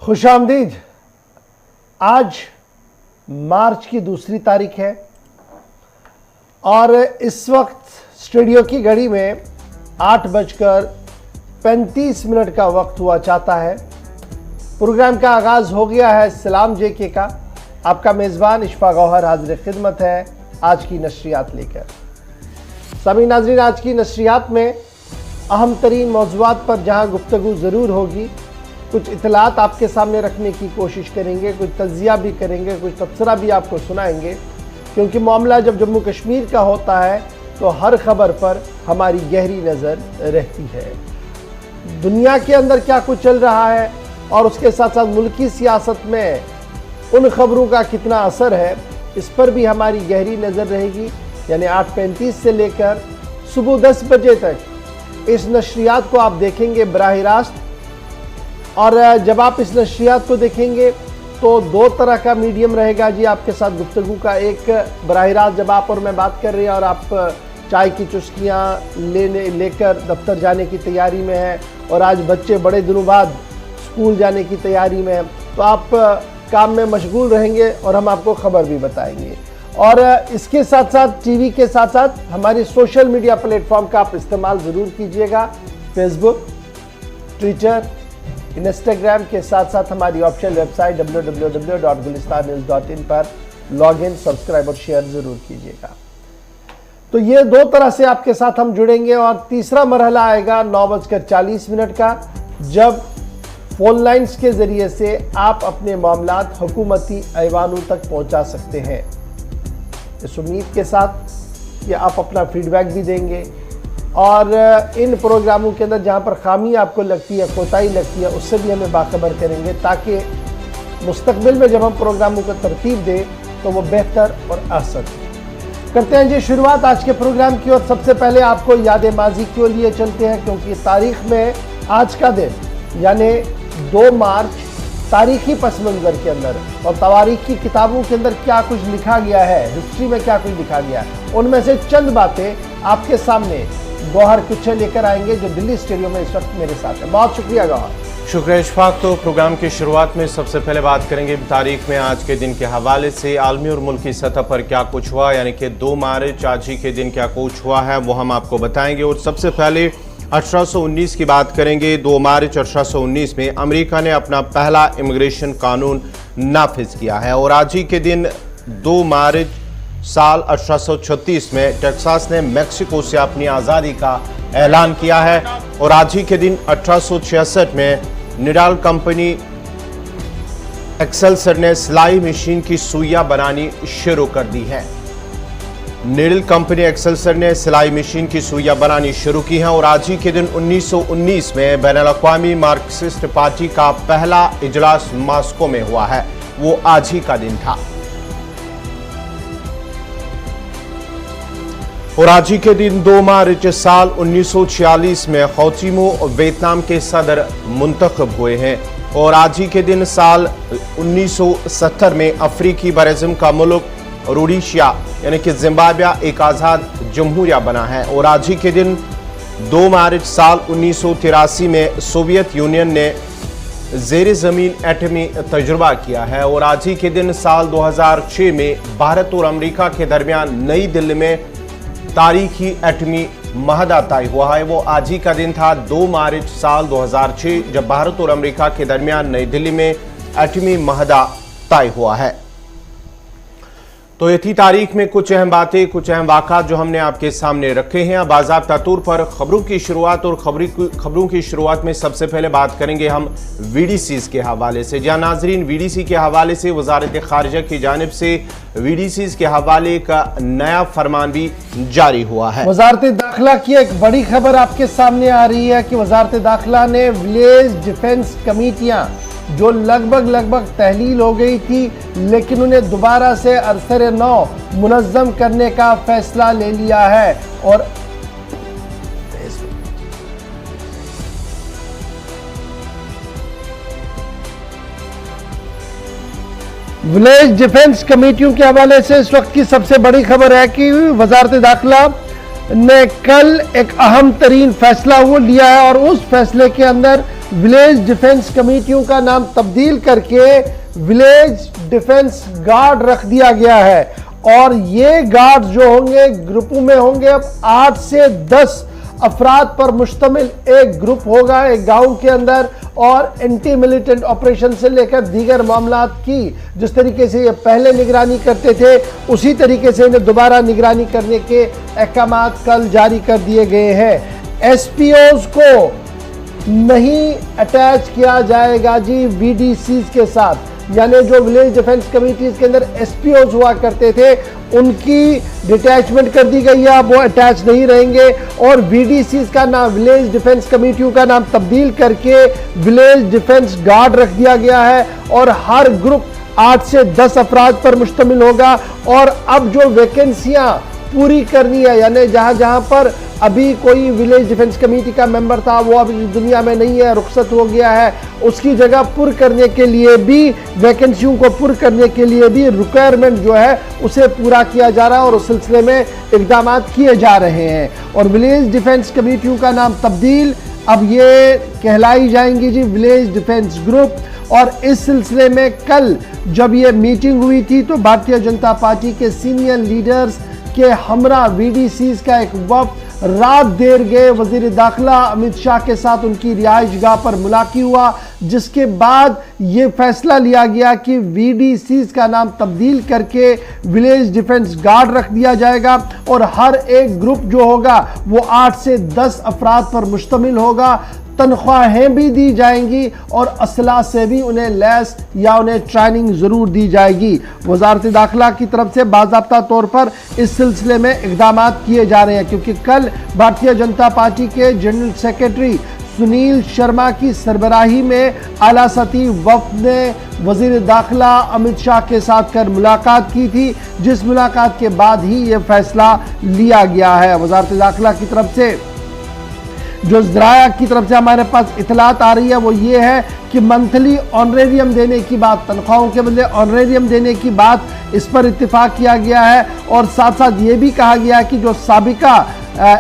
खुशामदीद। आज मार्च की दूसरी तारीख है और इस वक्त स्टूडियो की घड़ी में 8:35 का वक्त हुआ चाहता है। प्रोग्राम का आगाज़ हो गया है सलाम जेके का। आपका मेज़बान इशफाक गौहर हाजिर खिदमत है आज की नशरियात लेकर। सभी नाज़रीन, आज की नशरियात में अहम तरीन मौज़ूआत पर जहां गुफ्तगू ज़रूर होगी, कुछ इतलात आपके सामने रखने की कोशिश करेंगे, कुछ तज़िया भी करेंगे, कुछ तबसरा भी आपको सुनाएंगे, क्योंकि मामला जब जम्मू कश्मीर का होता है तो हर खबर पर हमारी गहरी नज़र रहती है। दुनिया के अंदर क्या कुछ चल रहा है और उसके साथ साथ मुल्की सियासत में उन खबरों का कितना असर है, इस पर भी हमारी गहरी नज़र रहेगी। यानी 8:35 से लेकर सुबह 10 बजे तक इस नशरियात को आप देखेंगे बराह रास्त। और जब आप इस नशरियात को देखेंगे तो दो तरह का मीडियम रहेगा जी आपके साथ गुफ्तगू का। एक बराह रास्त जब आप और मैं बात कर रहे हैं और आप चाय की चुस्कियाँ लेकर दफ्तर जाने की तैयारी में हैं और आज बच्चे बड़े दिनों बाद स्कूल जाने की तैयारी में हैं, तो आप काम में मशगूल रहेंगे और हम आपको खबर भी बताएंगे। और इसके साथ साथ टीवी के साथ साथ हमारे सोशल मीडिया प्लेटफॉर्म का आप इस्तेमाल ज़रूर कीजिएगा। फेसबुक, ट्विटर, इंस्टाग्राम के साथ साथ हमारी ऑफिशियल वेबसाइट www.gulistannews.in पर लॉगिन, सब्सक्राइब और शेयर ज़रूर कीजिएगा। तो ये दो तरह से आपके साथ हम जुड़ेंगे। और तीसरा मरहला आएगा 9:40 का, जब फ़ोन लाइन्स के ज़रिए से आप अपने मामलात हुकूमती ऐवानों तक पहुंचा सकते हैं। इस उम्मीद के साथ कि आप अपना फीडबैक भी देंगे और इन प्रोग्रामों के अंदर जहां पर खामी आपको लगती है, कोताही लगती है, उससे भी हमें बाखबर करेंगे, ताकि मुस्तकबिल में जब हम प्रोग्रामों को तरतीब दें तो वो बेहतर और आसान करते हैं। जी शुरुआत आज के प्रोग्राम की और सबसे पहले आपको याद माजी के लिए चलते हैं, क्योंकि तारीख में आज का दिन यानी 2 मार्च तारीखी पस मंज़र के अंदर और तवारीख की किताबों के अंदर क्या कुछ लिखा गया है, हिस्ट्री में क्या कुछ लिखा गया है, उनमें से चंद बातें आपके सामने गौहर कुछे लेकर आएंगे, जो दिल्ली स्टूडियो में इस वक्त मेरे साथ है। बहुत शुक्रिया गौहर। शुक्रिया इशफाक। तो प्रोग्राम की शुरुआत में सबसे पहले बात करेंगे तारीख में आज के दिन के हवाले से आलमी और मुल्की सतह पर क्या कुछ हुआ, यानी कि 2 मार्च आज ही के दिन क्या कुछ हुआ है वो हम आपको बताएंगे। और सबसे पहले 1819 की बात करेंगे। 2 मार्च 1819 में अमेरिका ने अपना पहला इमिग्रेशन कानून नाफिज किया है। और आज ही के दिन 2 मार्च साल 1836 में टेक्सास ने मेक्सिको से अपनी आज़ादी का ऐलान किया है। और आज ही के दिन 1866 में निडाल कंपनी एक्सेलसर ने सिलाई मशीन की सुइयां बनानी शुरू कर दी है। निडल कंपनी एक्सेलसर ने सिलाई मशीन की सुइयां बनानी शुरू की हैं। और आज ही के दिन 1919 में बैनुल-अक़वामी मार्क्सिस्ट पार्टी का पहला इजलास मॉस्को में हुआ है, वो आज ही का दिन था। और आज ही के दिन 2 मार्च साल 1946 में खौचिमो वियतनाम के सदर मुंतखब हुए हैं। और आज ही के दिन साल 1970 में अफ्रीकी बरअज़म का मुल्क रोडेशिया यानी कि जिम्बाब्वे एक आज़ाद जमहूरिया बना है। और आज ही के दिन 2 मार्च साल 1983 में सोवियत यूनियन ने ज़ेर ज़मीन एटमी तजुर्बा किया है। और आज ही के दिन साल 2006 में भारत और अमेरिका के दरमियान नई दिल्ली में तारीखी एटमी महदा तय हुआ है, वो आज ही का दिन था 2 मार्च साल 2006, जब भारत और अमेरिका के दरमियान नई दिल्ली में एटमी महदा तय हुआ है। तो ये थी तारीख में कुछ अहम बातें, कुछ अहम वाक़ात जो हमने आपके सामने रखे हैं। अब बाज़ाब्ता तौर पर खबरों की शुरुआत और खबरों की शुरुआत में सबसे पहले बात करेंगे हम VDCs के हवाले से। जहाँ नाजरीन VDC के हवाले से वज़ारत ख़ारिजा की जानिब से VDCs के हवाले का नया फरमान भी जारी हुआ है। वज़ारत दाखिला की एक बड़ी खबर आपके सामने आ रही है कि वज़ारत दाखिला ने विलेज डिफेंस कमेटियाँ जो लगभग तहलील हो गई थी, लेकिन उन्हें दोबारा से अरसर नौ मुनज़्ज़म करने का फैसला ले लिया है। और विलेज डिफेंस कमेटियों के हवाले से इस वक्त की सबसे बड़ी खबर है कि वज़ारत दाखिला ने कल एक अहम तरीन फैसला वो लिया है और उस फैसले के अंदर विलेज डिफेंस कमेटियों का नाम तब्दील करके विलेज डिफेंस गार्ड रख दिया गया है। और ये गार्ड जो होंगे ग्रुपों में होंगे, अब 8 से 10 अफराद पर मुश्तमिल एक ग्रुप होगा एक गांव के अंदर, और एंटी मिलिटेंट ऑपरेशन से लेकर दीगर मामलात की जिस तरीके से ये पहले निगरानी करते थे उसी तरीके से इन्हें दोबारा निगरानी करने के अहकाम कल जारी कर दिए गए हैं। एसपीओज को नहीं अटैच किया जाएगा जी वीडीसीज के साथ, यानी जो विलेज डिफेंस कमेटीज के अंदर एसपीओज हुआ करते थे उनकी डिटैचमेंट कर दी गई है, वो अटैच नहीं रहेंगे। और वीडीसीज का नाम, विलेज डिफेंस कमेटियों का नाम तब्दील करके विलेज डिफेंस गार्ड रख दिया गया है और हर ग्रुप 8 से 10 अफराद पर मुश्तमिल होगा। और अब जो वैकेंसियां पूरी करनी है, यानी जहां जहां पर अभी कोई विलेज डिफेंस कमेटी का मेंबर था वो अभी दुनिया में नहीं है, रुखसत हो गया है, उसकी जगह पुर करने के लिए भी, वैकेंसियों को पुर करने के लिए भी रिक्वायरमेंट जो है उसे पूरा किया जा रहा है और उस सिलसिले में इकदाम किए जा रहे हैं। और विलेज डिफेंस कमेटियों का नाम तब्दील अब ये कहलाई जाएंगी जी विलेज डिफेंस ग्रुप। और इस सिलसिले में कल जब ये मीटिंग हुई थी तो भारतीय जनता पार्टी के सीनियर लीडर्स के हमरा वीडीसीज का एक वफ्द रात देर गए वजीर दाखिला अमित शाह के साथ उनकी रिहाइशगाह पर मुलाकात हुआ, जिसके बाद ये फैसला लिया गया कि वीडीसीज का नाम तब्दील करके विलेज डिफेंस गार्ड रख दिया जाएगा और हर एक ग्रुप जो होगा वो 8 से 10 अफराद पर मुश्तमिल होगा। तनख्वाहें भी दी जाएंगी और असला से भी उन्हें लैस या उन्हें ट्रेनिंग जरूर दी जाएगी। वजारत दाखिला की तरफ से बाज़ाब्ता तौर पर इस सिलसिले में इक़दाम किए जा रहे हैं, क्योंकि कल भारतीय जनता पार्टी के जनरल सेक्रेटरी सुनील शर्मा की सरबराही में आला सती वफ़द ने वज़ीर दाखिला अमित शाह के साथ कर मुलाकात की थी, जिस मुलाकात के बाद ही ये फैसला लिया गया है। वजारत दाखिला की तरफ से जो ज़राया की तरफ से हमारे पास इतलात आ रही है वो ये है कि मंथली ऑनरेरियम देने की बात, तनख्वाहों के बदले ऑनरेरियम देने की बात, इस पर इत्तेफाक किया गया है। और साथ साथ ये भी कहा गया कि जो साबिका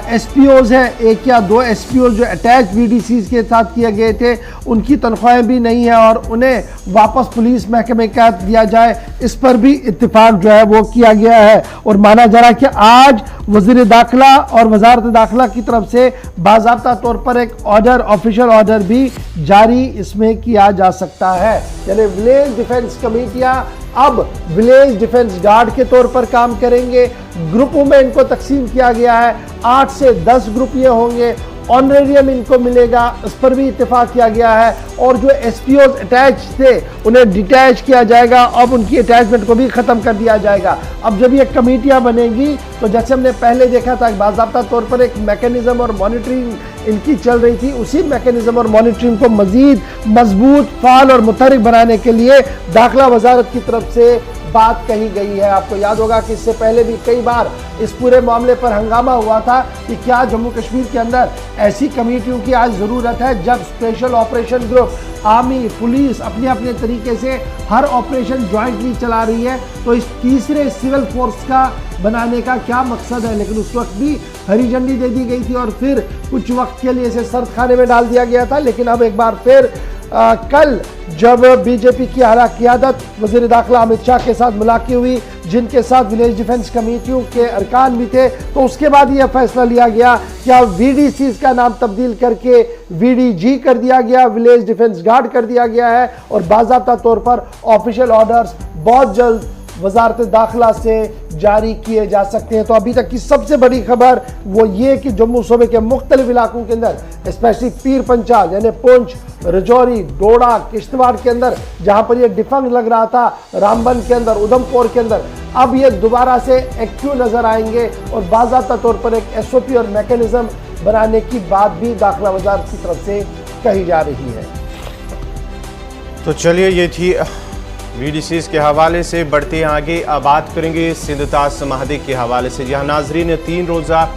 एसपीओज हैं, 1 या 2 एसपीओज जो अटैच वीडीसीज के साथ किए गए थे उनकी तनख्वाहें भी नहीं है और उन्हें वापस पुलिस महकमे का दिया जाए, इस पर भी इत्तेफाक जो है वो किया गया है। और माना जा रहा है कि आज वज़ीर दाखिला और वजारत दाखिला की तरफ से बाज़ाब्ता तौर पर एक ऑर्डर, ऑफिशियल ऑर्डर भी जारी इसमें किया जा सकता है। यानी विलेज डिफेंस कमेटियां अब विलेज डिफेंस गार्ड के तौर पर काम करेंगे। ग्रुपों में इनको तकसीम किया गया है, 8 से 10 ग्रुप ये होंगे, ऑनरेरियम इनको मिलेगा, इस पर भी इत्तेफाक किया गया है। और जो एसपीओज अटैच थे उन्हें डिटैच किया जाएगा, अब उनकी अटैचमेंट को भी ख़त्म कर दिया जाएगा। अब जब ये कमेटियां बनेंगी तो जैसे हमने पहले देखा था बाज़ाब्ता तौर पर एक मैकेनिज्म और मॉनिटरिंग इनकी चल रही थी, उसी मैकेनिज्म और मॉनिटरिंग को मज़ीद मजबूत, फाल और मुतहरिक बनाने के लिए दाखिला वजारत की तरफ से बात कही गई है। आपको याद होगा कि इससे पहले भी कई बार इस पूरे मामले पर हंगामा हुआ था कि क्या जम्मू कश्मीर के अंदर ऐसी कमेटियों की आज ज़रूरत है, जब special operation group, army, police अपने अपने तरीके से हर ऑपरेशन ज्वाइंटली चला रही है, तो इस तीसरे सिविल फोर्स का बनाने का क्या मकसद है। लेकिन उस वक्त भी हरी झंडी दे दी गई थी और फिर कुछ वक्त के लिए इसे सर्द खाने में डाल दिया गया था। लेकिन अब एक बार फिर कल जब बीजेपी की आला क़ियादत वज़ीर दाखिला अमित शाह के साथ मुलाकात हुई, जिनके साथ विलेज डिफेंस कमेटियों के अरकान भी थे, तो उसके बाद यह फैसला लिया गया कि अब वीडीसीज का नाम तब्दील करके वीडीजी कर दिया गया, विलेज डिफेंस गार्ड कर दिया गया है। और बाज़ाब्ता तौर पर ऑफिशियल ऑर्डर्स बहुत जल्द वजारत दाखिला से जारी किए जा सकते हैं। तो अभी तक की सबसे बड़ी खबर वो ये कि जम्मू सूबे के मुख्तलिफ इलाकों के अंदर, स्पेशली पीर पंचाल यानी पुंछ, रजौरी, डोडा, किश्तवाड़ के अंदर जहां पर ये डिफंग लग रहा था, रामबन के अंदर, उधमपुर के अंदर, अब ये दोबारा से एक्टिव नजर आएंगे और बाज़ाब्ता तौर पर एक एसओपी और मैकेनिज्म बनाने की बात भी दाखिला वजारत की तरफ से कही जा रही है। तो चलिए, ये थी वीडीसीज के हवाले से। बढ़ते हैं आगे, अब बात करेंगे सिंध ताज समाहदे के हवाले से, जहां नाजरीन 3 रोज़ा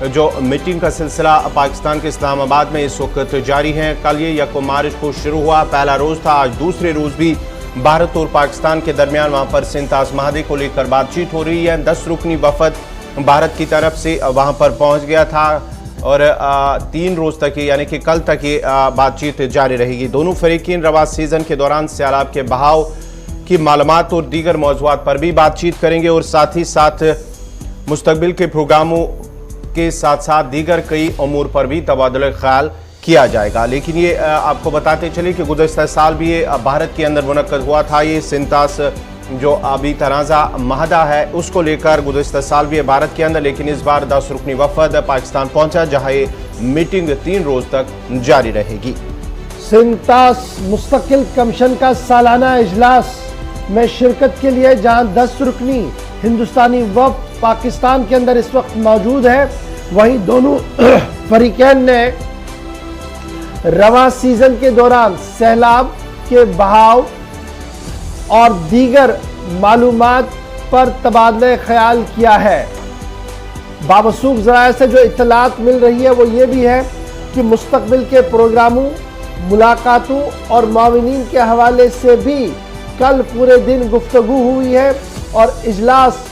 जो मीटिंग का सिलसिला पाकिस्तान के इस्लामाबाद में इस वक्त जारी है। कल ये 1 मार्च को शुरू हुआ, पहला रोज़ था। आज दूसरे रोज़ भी भारत और पाकिस्तान के दरमियान वहाँ पर सिंध ताज समाहदे को लेकर बातचीत हो रही है। 10 रुकनी वफद भारत की तरफ से वहां पर पहुंच गया था और 3 रोज तक यानी कि कल तक ये बातचीत जारी रहेगी। दोनों फरीकीन रवा सीजन के दौरान सैलाब के बहाव की मालूमात और दीगर मौज़ूआत पर भी बातचीत करेंगे और साथ ही साथ मुस्तकबिल के प्रोग्रामों के साथ साथ दीगर कई अमूर पर भी तबादला ख्याल किया जाएगा। लेकिन ये आपको बताते चले कि गुज़श्ता साल भी ये भारत के अंदर मुनक्कद हुआ था। ये सिंतास जो अभी तनाज़ा महदा है उसको लेकर गुज़श्ता साल भी है भारत के अंदर, लेकिन इस बार 10 रुकनी वफद पाकिस्तान पहुंचा जहां ये मीटिंग 3 रोज तक जारी रहेगी। सिंतास मुस्तकिल कमीशन का सालाना इजलास में शिरकत के लिए जहां 10 रुकनी हिंदुस्तानी वफ़द पाकिस्तान के अंदर इस वक्त मौजूद है, वहीं दोनों फरीकैन ने रवा सीजन के दौरान सैलाब के बहाव और दीगर मालूमात पर तबादला ख्याल किया है। बावसूख ज़राए से जो इत्तलात मिल रही है वो ये भी है कि मुस्तकबिल के प्रोग्रामों, मुलाकातों और माविनीन के हवाले से भी कल पूरे दिन गुफ्तगू हुई है और इजलास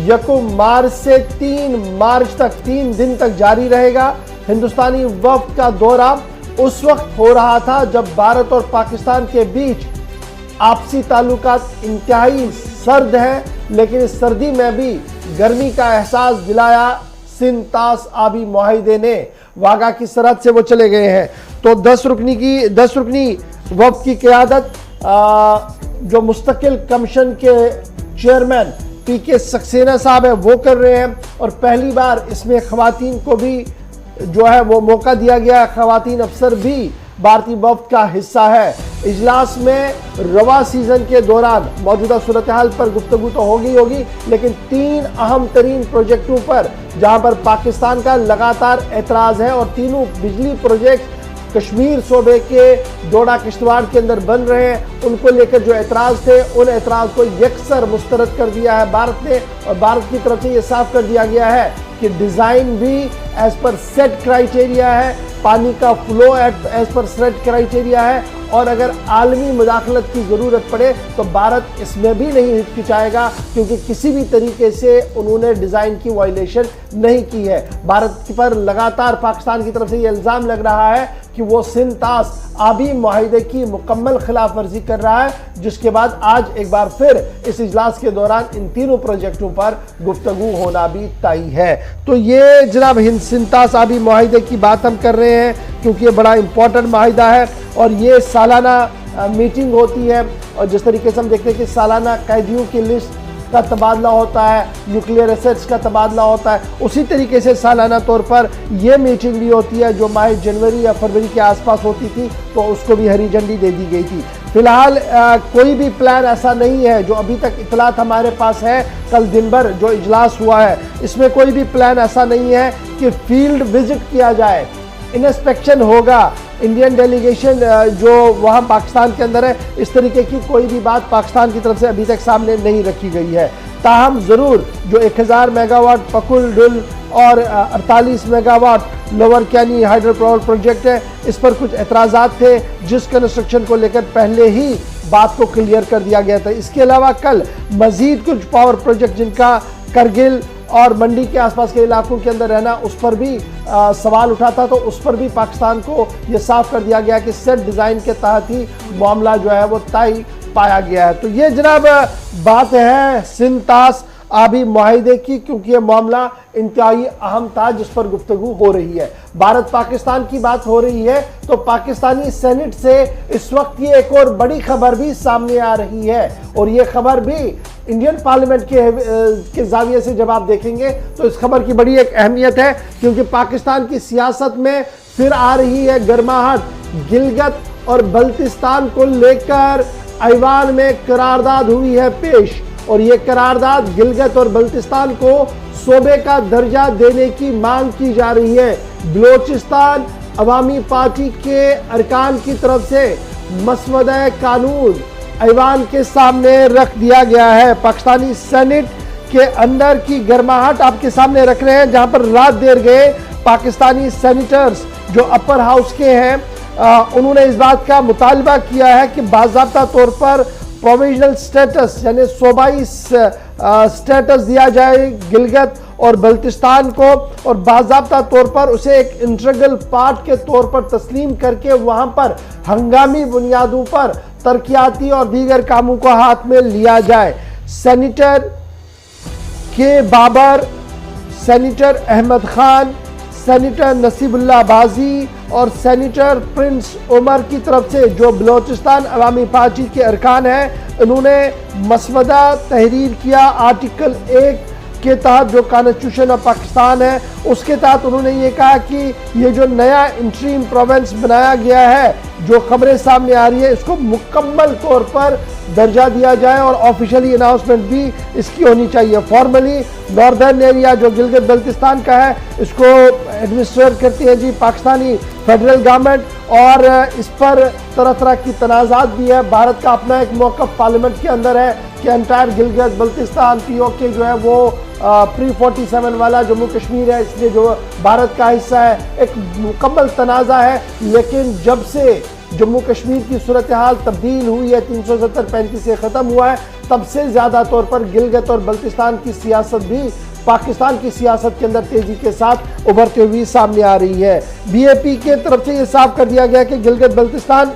1 मार्च से 3 मार्च तक 3 दिन तक जारी रहेगा। हिंदुस्तानी वफ़द का दौरा उस वक्त हो रहा था जब भारत और पाकिस्तान के बीच आपसी ताल्लुकात इंतहाई सर्द है, लेकिन इस सर्दी में भी गर्मी का एहसास दिलाया सिंतास आबी मुआहिदे ने। वागा की सरहद से वो चले गए हैं। तो 10 रुकनी वफ़द की क़यादत जो मुस्तकिल कमीशन के चेयरमैन पीके सक्सेना साहब है वो कर रहे हैं और पहली बार इसमें ख़वातीन को भी जो है वो मौका दिया गया। ख़वातीन अफसर भी भारतीय वफ़द का हिस्सा है। इजलास में रवा सीजन के दौरान मौजूदा सूरत हाल पर गुफ्तगू तो होगी, लेकिन 3 अहम तरीन प्रोजेक्टों पर जहां पर पाकिस्तान का लगातार एतराज़ है और तीनों बिजली प्रोजेक्ट कश्मीर सूबे के डोडा किश्तवाड़ के अंदर बन रहे हैं, उनको लेकर जो एतराज़ थे उन एतराज़ को यकसर मुस्तरद कर दिया है भारत ने। और भारत की तरफ से ये साफ कर दिया गया है कि डिज़ाइन भी एज पर सेट क्राइटेरिया है, पानी का flow as per set criteria है और अगर आलमी मुदाखलत की ज़रूरत पड़े तो भारत इसमें भी नहीं हिचकिचाएगा, क्योंकि किसी भी तरीके से उन्होंने डिज़ाइन की वायलेशन नहीं की है। भारत पर लगातार पाकिस्तान की तरफ से ये इल्ज़ाम लग रहा है कि वो सिंतास आबी मुआहिदे की मुकम्मल खिलाफ वर्जी कर रहा है, जिसके बाद आज एक बार फिर इस इजलास के दौरान इन तीनों प्रोजेक्टों पर गुफ्तगू होना भी तय है। तो ये जनाब सिंतास आबी मुआहिदे की बात हम कर रहे हैं क्योंकि ये बड़ा इंपॉर्टेंट मुआहिदा है और ये सालाना मीटिंग होती है और जिस तरीके से हम देखते हैं कि सालाना कैदियों की लिस्ट का तबादला होता है, न्यूक्लियर एसेट्स का तबादला होता है, उसी तरीके से सालाना तौर पर यह मीटिंग भी होती है जो माह जनवरी या फरवरी के आसपास होती थी, तो उसको भी हरी झंडी दे दी गई थी। फिलहाल कोई भी प्लान ऐसा नहीं है जो अभी तक इतलात हमारे पास है। कल दिन भर जो इजलास हुआ है इसमें कोई भी प्लान ऐसा नहीं है कि फील्ड विजिट किया जाए, इंस्पेक्शन होगा, इंडियन डेलीगेशन जो वहाँ पाकिस्तान के अंदर है, इस तरीके की कोई भी बात पाकिस्तान की तरफ से अभी तक सामने नहीं रखी गई है। ताहम ज़रूर जो 1000 मेगावाट पकुल डुल और 48 मेगावाट लोअर कैनी हाइड्रो पावर प्रोजेक्ट है, इस पर कुछ एतराज़ात थे जिस कंस्ट्रक्शन को लेकर पहले ही बात को क्लियर कर दिया गया था। इसके अलावा कल मज़ीद कुछ पावर प्रोजेक्ट जिनका करगिल और मंडी के आसपास के इलाकों के अंदर रहना, उस पर भी सवाल उठा था, तो उस पर भी पाकिस्तान को ये साफ कर दिया गया कि सेट डिज़ाइन के तहत ही मामला जो है वो तय पाया गया है। तो ये जनाब बात है सिंतास आबी मुआहिदे की, क्योंकि ये मामला इंतहाई अहम था जिस पर गुफ्तगू हो रही है। भारत पाकिस्तान की बात हो रही है तो पाकिस्तानी सेनेट से इस वक्त ये एक और बड़ी खबर भी सामने आ रही है और ये खबर भी इंडियन पार्लियामेंट के जाविये से जब आप देखेंगे तो इस खबर की बड़ी एक अहमियत है, क्योंकि पाकिस्तान की सियासत में फिर आ रही है गर्माहट। गिलगित और बल्तिस्तान को लेकर ऐवान में करारदाद हुई है पेश और ये करारदाद गिलगित और बल्तिस्तान को सूबे का दर्जा देने की मांग की जा रही है। बलोचिस्तान अवामी पार्टी के अरकान की तरफ से मसवदा कानून ऐवान के सामने रख दिया गया है। पाकिस्तानी सेनेट के अंदर की गर्माहट आपके सामने रख रहे हैं, जहां पर रात देर गए पाकिस्तानी सेनेटर्स जो अपर हाउस के हैं उन्होंने इस बात का मुतालबा किया है कि बाज़ाब्ता तौर पर प्रोविजनल स्टेटस यानी सूबाई स्टेटस दिया जाए गिलगित और बल्तिस्तान को और बाज़ाब्ता तौर पर उसे एक इंटीग्रल पार्ट के तौर पर तस्लीम करके वहां पर हंगामी बुनियादों पर तरक्याती और दीगर कामों को हाथ में लिया जाए। सेनेटर के बाबर, सेनेटर अहमद खान, सेनेटर नसीबुल्लाह बाजी और सेनेटर प्रिंस उमर की तरफ से जो बलोचिस्तान अवामी पार्टी के अरकान हैं, इन्होंने मसवदा तहरीर किया आर्टिकल 1 के तहत जो कॉन्स्टिट्यूशन ऑफ पाकिस्तान है उसके तहत। उन्होंने ये कहा कि ये जो नया इंटरिम प्रोविंस बनाया गया है, जो खबरें सामने आ रही है, इसको मुकम्मल तौर पर दर्जा दिया जाए और ऑफिशियली अनाउंसमेंट भी इसकी होनी चाहिए। फॉर्मली नॉर्दर्न एरिया जो गिलगित बल्तिस्तान का है, इसको एडमिनिस्ट्रेट करती है जी पाकिस्तानी फेडरल गवर्नमेंट और इस पर तरह तरह की तनाज़ात भी है। भारत का अपना एक मौक़िफ़ पार्लियामेंट के अंदर है कि एंटायर गिलगित बल्तिस्तान POK जो है वो प्री 47 वाला जम्मू कश्मीर है, इसलिए जो भारत का हिस्सा है, एक मुकम्मल तनाज़ा है। लेकिन जब से जम्मू कश्मीर की सूरत हाल तब्दील हुई है, 370-35 से ख़त्म हुआ है, तब से ज़्यादा तौर पर गिलगित और बल्तिस्तान की सियासत भी पाकिस्तान की सियासत के अंदर तेज़ी के साथ उभरते हुए सामने आ रही है। BAP के तरफ से ये साफ कर दिया गया कि गिलगित बल्तिस्तान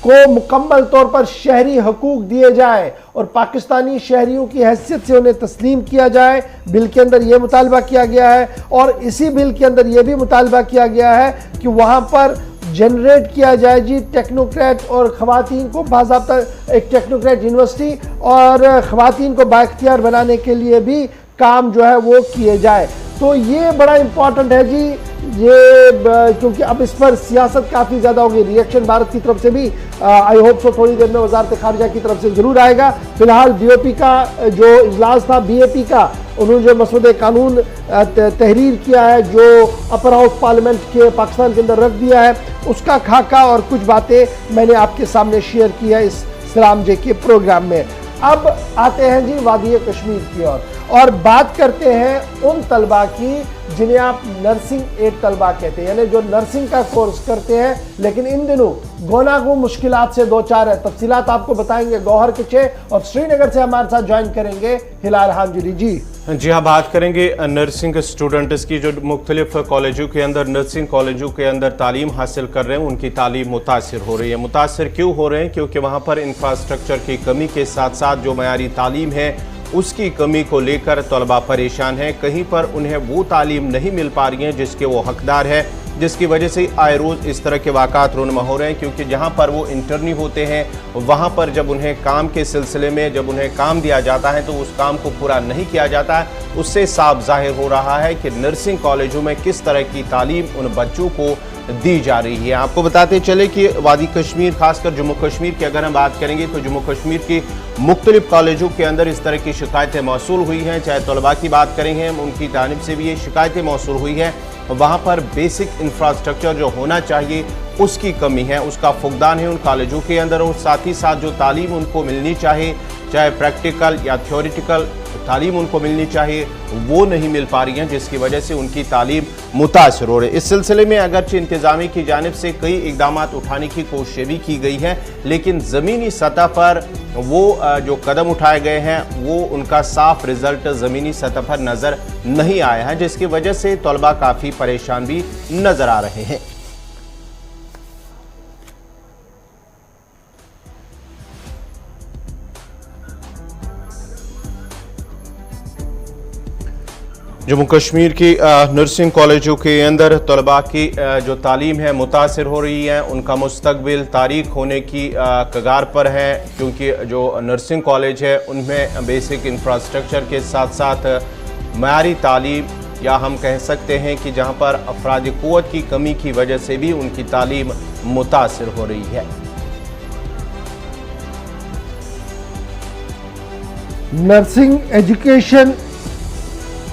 को मुकम्मल तौर पर शहरी हकूक दिए जाए और पाकिस्तानी शहरियों की हैसियत से उन्हें तस्लीम किया जाए। बिल के अंदर यह मुतालबा किया गया है और इसी बिल के अंदर यह भी मुतालबा किया गया है कि वहां पर जनरेट किया जाए जी टेक्नोक्रेट और ख़वातीन को बाज़ाब्ता एक टेक्नोक्रेट यूनिवर्सिटी और ख़वातीन को बाइख्तियार बनाने के लिए भी काम जो है वो किए जाए। तो ये बड़ा इम्पॉर्टेंट है जी, ये क्योंकि अब इस पर सियासत काफ़ी ज़्यादा होगी। रिएक्शन भारत की तरफ से भी आई होप सो थोड़ी देर में वजारत खारजा की तरफ से ज़रूर आएगा। फिलहाल BOP का जो इजलास था, BAP का, उन्होंने जो मसौदे कानून तहरीर किया है, जो अपर हाउस पार्लियामेंट के पाकिस्तान के अंदर रख दिया है, उसका खाका और कुछ बातें मैंने आपके सामने शेयर की है इस सलाम जे के प्रोग्राम में। अब आते हैं जी वादी कश्मीर की ओर और बात करते हैं उन तलबा की जिन्हें आप नर्सिंग एड तलबा कहते हैं, यानी जो नर्सिंग का कोर्स करते हैं लेकिन इन दिनों गोनागो मुश्किलात से दो चार है। तफसीलात आपको बताएंगे गौहर किचे और श्रीनगर से हमारे साथ ज्वाइन करेंगे हिलाल हांजुरी जी। जी हाँ, बात करेंगे नर्सिंग स्टूडेंट्स की जो मुख्तलिफ कॉलेजों के अंदर नर्सिंग कॉलेजों के अंदर तालीम हासिल कर रहे हैं, उनकी तालीम मुतासिर हो रही है। मुतासिर क्यों हो रहे हैं? क्योंकि वहाँ पर इंफ्रास्ट्रक्चर की कमी के साथ साथ जो मयारी तालीम है उसकी कमी को लेकर तलबा परेशान हैं। कहीं पर उन्हें वो तालीम नहीं मिल पा रही है जिसके वो हकदार है, जिसकी वजह से आए रोज़ इस तरह के वाक़ात रोनमा हो रहे हैं। क्योंकि जहाँ पर वो इंटर्नी होते हैं वहाँ पर जब उन्हें काम के सिलसिले में जब उन्हें काम दिया जाता है तो उस काम को पूरा नहीं किया जाता है। उससे साफ जाहिर हो रहा है कि नर्सिंग कॉलेजों में किस तरह की तालीम उन बच्चों को दी जा रही है। आपको बताते चले कि वादी कश्मीर, खासकर जम्मू कश्मीर की अगर हम बात करेंगे तो जम्मू कश्मीर की मुख्तलिफ कॉलेजों के अंदर इस तरह की शिकायतें मौसूल हुई हैं। चाहे तलबा की बात करेंगे हम, उनकी जानिब से भी ये शिकायतें मौसूल हुई हैं। वहाँ पर बेसिक इंफ्रास्ट्रक्चर जो होना चाहिए उसकी कमी है, उसका फुकदान है उन कॉलेजों के अंदर। और साथ ही साथ जो तालीम उनको मिलनी चाहिए, चाहे प्रैक्टिकल या थ्योरिटिकल तालीम उनको मिलनी चाहिए, वो नहीं मिल पा रही है, जिसकी वजह से उनकी तालीम मुतासर हो रही है। इस सिलसिले में अगरचे इंतजामी की जानिब से कई इकदाम उठाने की कोशिश भी की गई है, लेकिन ज़मीनी सतह पर वो जो कदम उठाए गए हैं वो उनका साफ रिजल्ट ज़मीनी सतह पर नज़र नहीं आया है, जिसकी वजह से तलबा काफ़ी परेशान भी नज़र आ रहे हैं। जम्मू कश्मीर की नर्सिंग कॉलेजों के अंदर तलबा की जो तालीम है मुतासिर हो रही है, उनका मुस्तकबिल तारीख होने की कगार पर है। क्योंकि जो नर्सिंग कॉलेज है उनमें बेसिक इंफ्रास्ट्रक्चर के साथ साथ मयारी तालीम, या हम कह सकते हैं कि जहां पर अफरादी क़ुव्वत की कमी की वजह से भी उनकी तालीम मुतासिर हो रही है। नर्सिंग एजुकेशन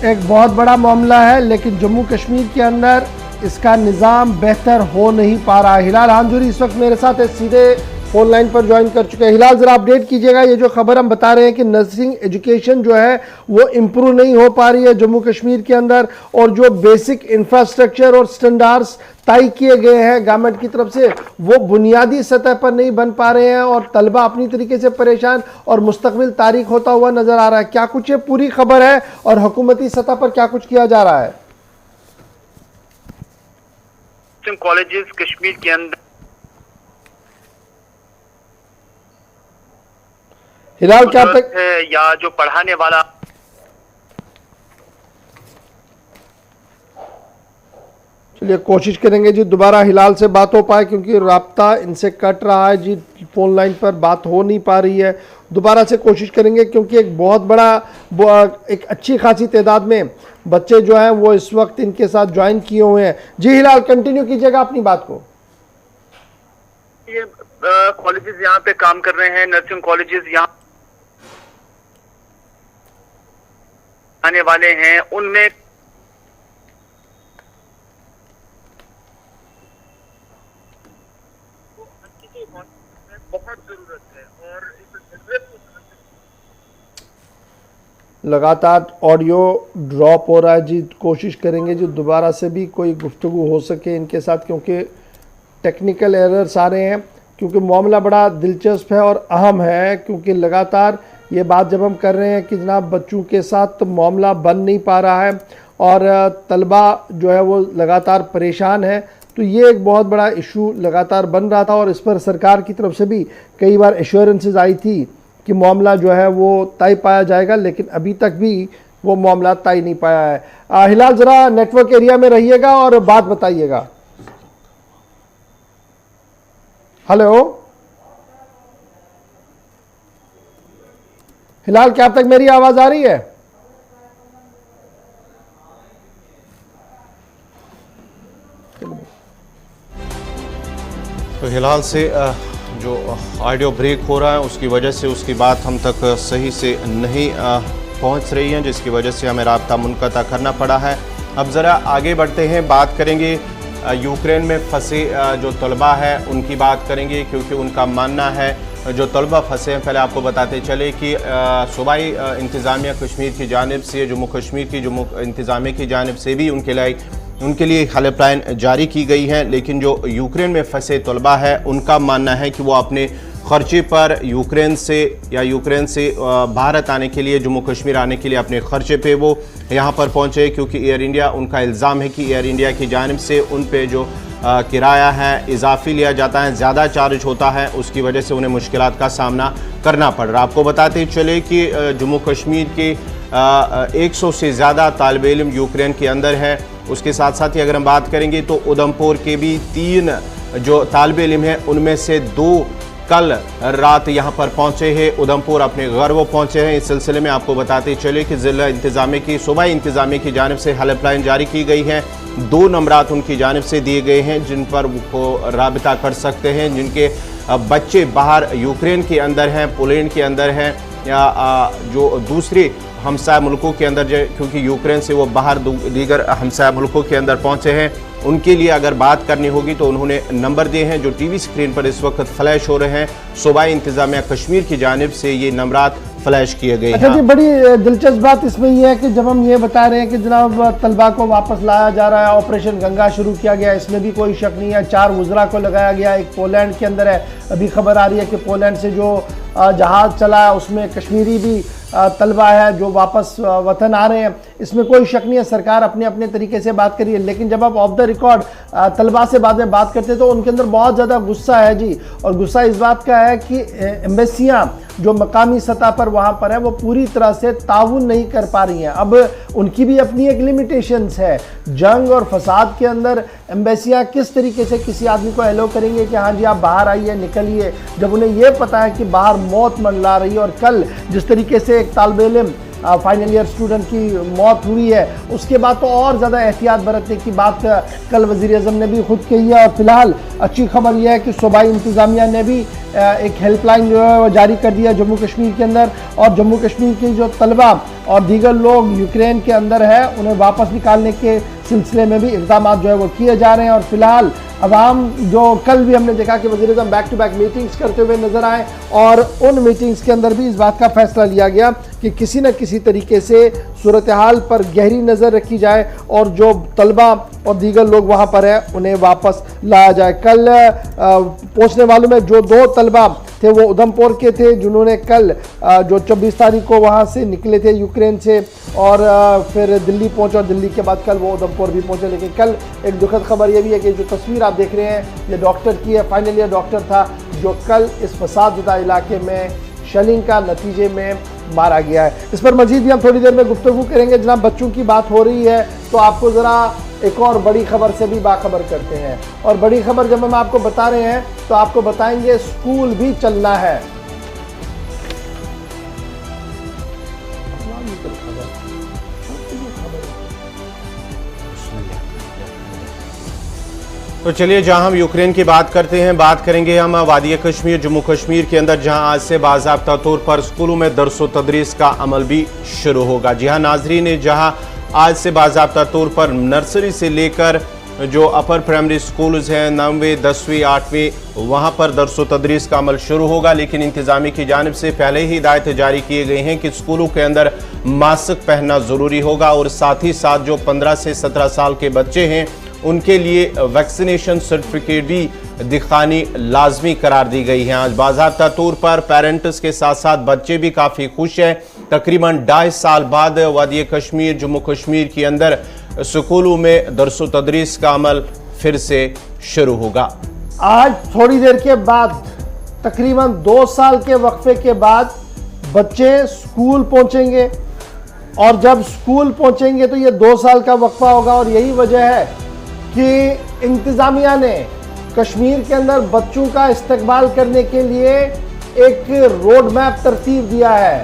एक बहुत बड़ा मामला है, लेकिन जम्मू कश्मीर के अंदर इसका निज़ाम बेहतर हो नहीं पा रहा। हिलाल हांजुरी इस वक्त मेरे साथ है सीधे फोन लाइन पर ज्वाइन कर चुके हैं। हिलाल, जरा अपडेट कीजिएगा, ये जो खबर हम बता रहे हैं कि नर्सिंग एजुकेशन जो है वो इम्प्रूव नहीं हो पा रही है जम्मू कश्मीर के अंदर, और जो बेसिक इंफ्रास्ट्रक्चर और स्टैंडर्ड्स तय किए गए हैं गवर्नमेंट की तरफ से वो बुनियादी सतह पर नहीं बन पा रहे हैं, और तलबा अपनी तरीके से परेशान और मुस्तकबिल तारीख होता हुआ नजर आ रहा है। क्या कुछ ये पूरी खबर है और हुकूमती सतह पर क्या कुछ किया जा रहा है? कॉलेजेस कश्मीर के अंदर हिलाल, क्या तक है या जो पढ़ाने वाला, चलिए कोशिश करेंगे जी दोबारा हिलाल से बात हो पाए, क्योंकि राब्ता इनसे कट रहा है जी, फोन लाइन पर बात हो नहीं पा रही है। दोबारा से कोशिश करेंगे, क्योंकि एक बहुत बड़ा एक अच्छी खासी तादाद में बच्चे जो हैं वो इस वक्त इनके साथ ज्वाइन किए हुए हैं। जी हिलाल, कंटिन्यू कीजिएगा अपनी बात को। ये कॉलेजेस यहाँ पे काम कर रहे हैं, नर्सिंग कॉलेजेस यहाँ आने वाले हैं, उनमें बहुत जरूरत है और लगातार ऑडियो ड्रॉप हो रहा है जी, कोशिश करेंगे जी दोबारा से भी कोई गुफ्तगू हो सके इनके साथ, क्योंकि टेक्निकल एरर्स आ रहे हैं, क्योंकि मामला बड़ा दिलचस्प है और अहम है। क्योंकि लगातार ये बात जब हम कर रहे हैं कि जनाब बच्चों के साथ तो मामला बन नहीं पा रहा है और तलबा जो है वो लगातार परेशान है, तो ये एक बहुत बड़ा इशू लगातार बन रहा था और इस पर सरकार की तरफ से भी कई बार एश्योरेंसेस आई थी कि मामला जो है वो तय पाया जाएगा, लेकिन अभी तक भी वो मामला तय नहीं पाया है। हिलाल, ज़रा नेटवर्क एरिया में रहिएगा और बात बताइएगा। हेलो हिलाल, क्या अब तक मेरी आवाज़ आ रही है? तो हिलाल से जो ऑडियो ब्रेक हो रहा है उसकी वजह से उसकी बात हम तक सही से नहीं पहुंच रही है, जिसकी वजह से हमें राब्ता मुनक़ता करना पड़ा है। अब ज़रा आगे बढ़ते हैं, बात करेंगे यूक्रेन में फंसे जो तलबा है उनकी बात करेंगे, क्योंकि उनका मानना है जो तलबा फंसे हैं, पहले आपको बताते चले कि सूबाई इंतज़ामिया कश्मीर की जानिब से, जम्मू कश्मीर की जम्मू इंतज़ामिया की जानिब से भी उनके लिए हेल्पलाइन जारी की गई है। लेकिन जो यूक्रेन में फंसे तलबा है उनका मानना है कि वो अपने ख़र्चे पर यूक्रेन से भारत आने के लिए, जम्मू कश्मीर आने के लिए अपने ख़र्चे पे वो यहाँ पर पहुँचे, क्योंकि एयर इंडिया, उनका इल्ज़ाम है कि एयर इंडिया की जानिब से उन पे जो किराया है इजाफी लिया जाता है, ज़्यादा चार्ज होता है, उसकी वजह से उन्हें मुश्किलात का सामना करना पड़ रहा। आपको बताते चले कि जम्मू कश्मीर के 100 से ज़्यादा तालिब इल्म यूक्रेन के अंदर है। उसके साथ साथ ही अगर हम बात करेंगे तो उधमपुर के भी 3 जो तालिब इल्म हैं उनमें से 2 कल रात यहाँ पर पहुँचे हैं, उधमपुर अपने घर वो पहुँचे हैं। इस सिलसिले में आपको बताते चले कि ज़िला इंतज़ामिया की, सूबाई इंतज़ामिया की जानिब से हेल्पलाइन जारी की गई है। 2 नंबरात उनकी जानिब से दिए गए हैं जिन पर वो राबिता कर सकते हैं, जिनके बच्चे बाहर यूक्रेन के अंदर हैं, पोलैंड के अंदर हैं, या जो दूसरे हमसाया मुल्कों के अंदर, क्योंकि यूक्रेन से वो बाहर दीगर हमसाया मुल्कों के अंदर पहुँचे हैं, उनके लिए अगर बात करनी होगी तो उन्होंने नंबर दिए हैं जो टीवी स्क्रीन पर इस वक्त फ्लैश हो रहे हैं। सूबाई इंतज़ामिया कश्मीर की जानिब से ये नंबरात फ्लैश किए गए हैं। अच्छा जी, बड़ी दिलचस्प बात इसमें यह है कि जब हम ये बता रहे हैं कि जनाब तलबा को वापस लाया जा रहा है, ऑपरेशन गंगा शुरू किया गया, इसमें भी कोई शक नहीं है। 4 वज़रा को लगाया गया, एक पोलैंड के अंदर है, अभी खबर आ रही है कि पोलैंड से जो जहाज़ चला है उसमें कश्मीरी भी तलबा है जो वापस वतन आ रहे हैं, इसमें कोई शक नहीं है। सरकार अपने अपने तरीके से बात करी है, लेकिन जब आप ऑफ द रिकॉर्ड तलबा से बाद में बात करते हैं तो उनके अंदर बहुत ज़्यादा गुस्सा है जी, और गुस्सा इस बात का है कि एम्बेसियाँ जो मकामी सतह पर वहाँ पर है वो पूरी तरह से ताउन नहीं कर पा रही हैं। अब उनकी भी अपनी एक लिमिटेशंस है। जंग और फसाद के अंदर एम्बेसियाँ किस तरीके से किसी आदमी को एलो करेंगे कि हाँ जी आप बाहर आइए, निकलिए, जब उन्हें ये पता है कि बाहर मौत मंडरा रही है। और कल जिस तरीके से एक तालिब इल्म फाइनल ईयर स्टूडेंट की मौत हुई है, उसके बाद तो और ज़्यादा एहतियात बरतने की बात कल वज़ीर-ए-आज़म ने भी खुद कही है। और फिलहाल अच्छी खबर यह है कि सूबाई इंतज़ामिया ने भी एक हेल्पलाइन जो है वो जारी कर दिया जम्मू कश्मीर के अंदर, और जम्मू कश्मीर के जो तलबा और दीगर लोग यूक्रेन के अंदर है उन्हें वापस निकालने के सिलसिले में भी इक़दाम जो है वो किए जा रहे हैं। और फिलहाल अवाम जो कल भी हमने देखा कि वज़ीर-ए-आज़म बैक टू बैक मीटिंग्स करते हुए नजर आए और उन मीटिंग्स के अंदर भी इस बात का फैसला लिया गया कि किसी न किसी तरीके से सूरत हाल पर गहरी नज़र रखी जाए और जो तलबा और दीगर लोग वहाँ पर हैं उन्हें वापस लाया जाए। कल पहुँचने वालों में जो 2 तलबा थे वो उधमपुर के थे, जिन्होंने कल जो 24 तारीख को वहाँ से निकले थे यूक्रेन से और फिर दिल्ली पहुँचे और दिल्ली के बाद कल वो उधमपुर भी पहुँचे। लेकिन कल एक दुखद खबर ये भी है कि जो तस्वीर आप देख रहे हैं ये डॉक्टर की है, फाइनल ईयर डॉक्टर था जो कल इस फसादज़दा इलाके में शेलिंग का नतीजे में मारा गया है। इस पर मजीद भी हम थोड़ी देर में गुफ्तगू करेंगे। जनाब, बच्चों की बात हो रही है तो आपको ज़रा एक और बड़ी खबर से भी बाखबर करते हैं। और बड़ी खबर जब हम आपको बता रहे हैं तो आपको बताएंगे स्कूल भी चलना है। तो चलिए, जहां हम यूक्रेन की बात करते हैं, बात करेंगे हम वादी कश्मीर जम्मू कश्मीर के अंदर, जहां आज से बाज़ाब्ता तौर पर स्कूलों में दर्स व तदरीस का अमल भी शुरू होगा। जी हाँ नाजरीन, जहां आज से बाज़ाब्ता तौर पर नर्सरी से लेकर जो अपर प्राइमरी स्कूल्स हैं 9वीं 10वीं 8वीं वहां पर दर्स व तदरीस का अमल शुरू होगा। लेकिन इंतजामी की जानिब से पहले ही हिदायतें जारी किए गए हैं कि स्कूलों के अंदर मास्क पहनना ज़रूरी होगा और साथ ही साथ जो 15 से 17 साल के बच्चे हैं उनके लिए वैक्सीनेशन सर्टिफिकेट भी दिखानी लाजमी करार दी गई है। आज बाज़ाब्ता तौर पर पेरेंट्स के साथ साथ बच्चे भी काफ़ी खुश हैं। तकरीबन 2.5 साल बाद वादी कश्मीर जम्मू कश्मीर के अंदर स्कूलों में दर्स व तदरीस का अमल फिर से शुरू होगा। आज थोड़ी देर के बाद तकरीबन 2 साल के वक्फे के बाद बच्चे स्कूल पहुंचेंगे और जब स्कूल पहुंचेंगे तो ये 2 साल का वक्फा होगा। और यही वजह है कि इंतज़ामिया ने कश्मीर के अंदर बच्चों का इस्तकबाल करने के लिए एक रोड मैप तरतीब दिया है।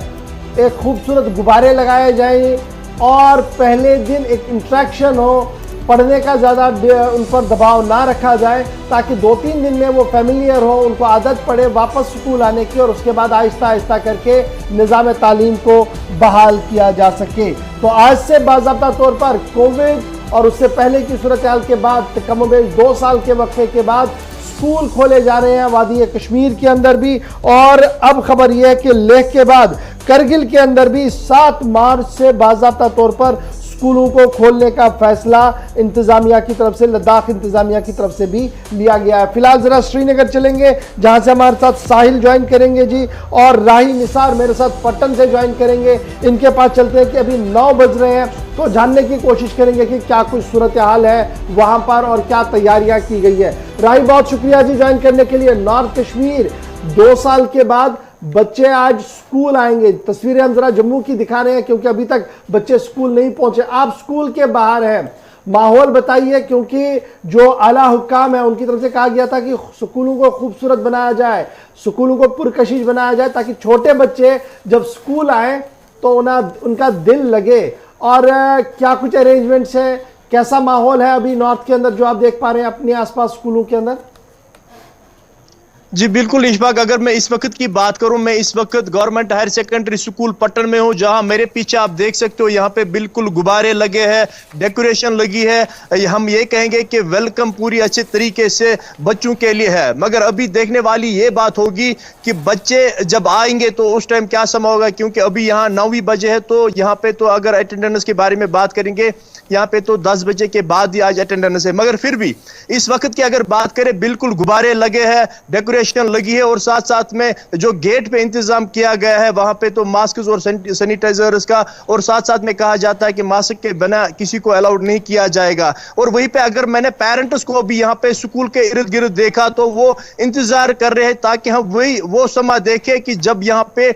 एक खूबसूरत गुब्बारे लगाए जाएं और पहले दिन एक इंट्रैक्शन हो, पढ़ने का ज़्यादा उन पर दबाव ना रखा जाए ताकि 2-3 दिन में वो फेमिलियर हो, उनको आदत पड़े वापस स्कूल आने की और उसके बाद आहिस्ता आहिस्ता करके निज़ाम तालीम को बहाल किया जा सके। तो आज से बाज़ाब्ता तौर पर कोविड और उससे पहले की सूरत हाल के बाद कमोबेश 2 साल के वक्फे के बाद स्कूल खोले जा रहे हैं वादी कश्मीर के अंदर भी। और अब खबर यह है कि लेह के बाद करगिल के अंदर भी 7 मार्च से बाज़ाब्ता तौर पर स्कूलों को खोलने का फैसला इंतजामिया की तरफ से, लद्दाख इंतजामिया की तरफ से भी लिया गया है। फिलहाल जरा श्रीनगर चलेंगे जहां से हमारे साथ साहिल ज्वाइन करेंगे जी और राही निसार मेरे साथ पट्टन से ज्वाइन करेंगे। इनके पास चलते हैं कि अभी 9 बज रहे हैं तो जानने की कोशिश करेंगे कि क्या कुछ सूरत हाल है वहां पर और क्या तैयारियां की गई है। राही, बहुत शुक्रिया जी ज्वाइन करने के लिए। नॉर्थ कश्मीर 2 साल के बाद बच्चे आज स्कूल आएंगे। तस्वीरें हम जरा जम्मू की दिखा रहे हैं क्योंकि अभी तक बच्चे स्कूल नहीं पहुंचे। आप स्कूल के बाहर हैं, माहौल बताइए क्योंकि जो आला हुक्काम है उनकी तरफ से कहा गया था कि स्कूलों को खूबसूरत बनाया जाए, स्कूलों को पुरकशिश बनाया जाए ताकि छोटे बच्चे जब स्कूल आए तो उनका दिल लगे। और क्या कुछ अरेंजमेंट्स है, कैसा माहौल है अभी नॉर्थ के अंदर जो आप देख पा रहे हैं अपने आसपास स्कूलों के अंदर? जी बिल्कुल इशफाक, अगर मैं इस वक्त की बात करूं, मैं इस वक्त government higher secondary school Pattan में हूं, जहां मेरे पीछे आप देख सकते हो यहाँ पे बिल्कुल गुब्बारे लगे हैं, डेकोरेशन लगी है। हम ये कहेंगे कि वेलकम पूरी अच्छे तरीके से बच्चों के लिए है। मगर अभी देखने वाली ये बात होगी कि बच्चे जब आएंगे तो उस टाइम क्या समय होगा, क्योंकि अभी यहाँ 9 बजे है। तो यहाँ पे तो अगर अटेंडेंस के बारे में बात करेंगे यहाँ पे तो 10 बजे के बाद ही आज अटेंडेंस है। मगर फिर भी इस वक्त की अगर बात करें, बिल्कुल गुब्बारे लगे हैं, डेकोरेशन लगी है और साथ साथ में जो गेट पे इंतजाम किया गया है वहां पे तो मास्क और सैनिटाइजर्स का, और साथ साथ में कहा जाता है कि मास्क के बिना किसी को अलाउड नहीं किया जाएगा। और वहीं पे अगर मैंने पेरेंट्स को भी यहाँ पे स्कूल के इर्द गिर्द देखा तो वो इंतजार कर रहे हैं ताकि हम वो समय देखें कि जब यहाँ पे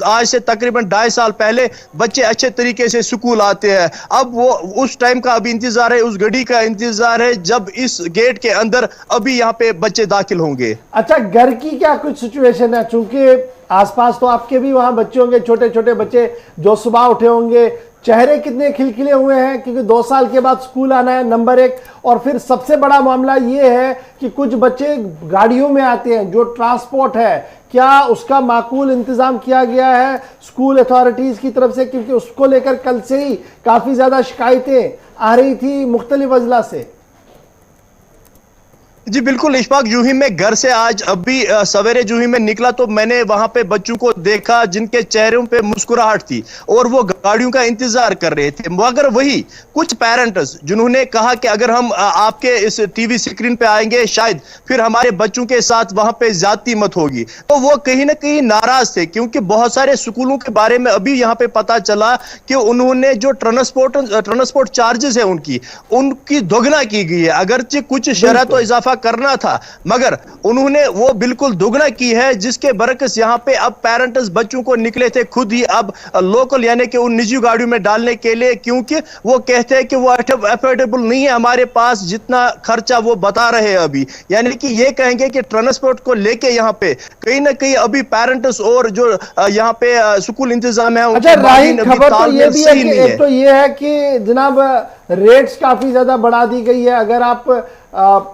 आज से तकरीबन 2.5 साल पहले बच्चे अच्छे तरीके से स्कूल आते हैं। अब वो उस टाइम का अभी इंतजार है, उस घड़ी का इंतजार है जब इस गेट के अंदर अभी यहाँ पे बच्चे दाखिल होंगे। अच्छा, घर की क्या कुछ सिचुएशन है? चूंकि आसपास तो आपके भी वहां बच्चे होंगे, छोटे छोटे बच्चे जो सुबह उठे होंगे, चेहरे कितने खिलखिले हुए हैं क्योंकि 2 साल के बाद स्कूल आना है, नंबर 1। और फिर सबसे बड़ा मामला ये है कि कुछ बच्चे गाड़ियों में आते हैं, जो ट्रांसपोर्ट है, क्या उसका माकूल इंतजाम किया गया है स्कूल अथॉरिटीज की तरफ से? क्योंकि उसको लेकर कल से ही काफी ज्यादा शिकायतें आ रही थी मुख्तलिफ अजला से। जी बिल्कुल इशफाक, यूं ही मैं घर से आज अभी सवेरे जूं ही मैं निकला तो मैंने वहां पे बच्चों को देखा जिनके चेहरों पे मुस्कुराहट थी और वो गाड़ियों का इंतजार कर रहे थे। मगर वही कुछ पेरेंट्स जिन्होंने कहा कि अगर हम आपके इस टीवी स्क्रीन पे आएंगे शायद फिर हमारे बच्चों के साथ वहां पे ज्यादती मत होगी, तो वो कहीं ना कहीं नाराज थे क्योंकि बहुत सारे स्कूलों के बारे में अभी यहाँ पे पता चला कि उन्होंने जो ट्रांसपोर्ट चार्जेस है उनकी दोगुना की गई है। अगरचे कुछ शरह तो इजाफा करना था मगर उन्होंने वो बिल्कुल दोगुना की है, जिसके बरकस यहाँ पे अब पेरेंट्स बच्चों को निकले थे खुद ही अब लोकल यानी कि उन निजी गाड़ियों में डालने के लिए, क्योंकि वो कहते हैं कि वो अफोर्डेबल नहीं है हमारे पास जितना खर्चा वो बता रहे हैं अभी। यानी कि ये कहेंगे कि ट्रांसपोर्ट को लेके यहाँ पे कहीं ना कहीं अभी पेरेंट्स और जो यहाँ पे स्कूल इंतजाम है। अच्छा राही, खबर तो ये भी है कि एक तो ये है कि जनाब रेट्स काफी ज्यादा बढ़ा दी गई है। अगर आप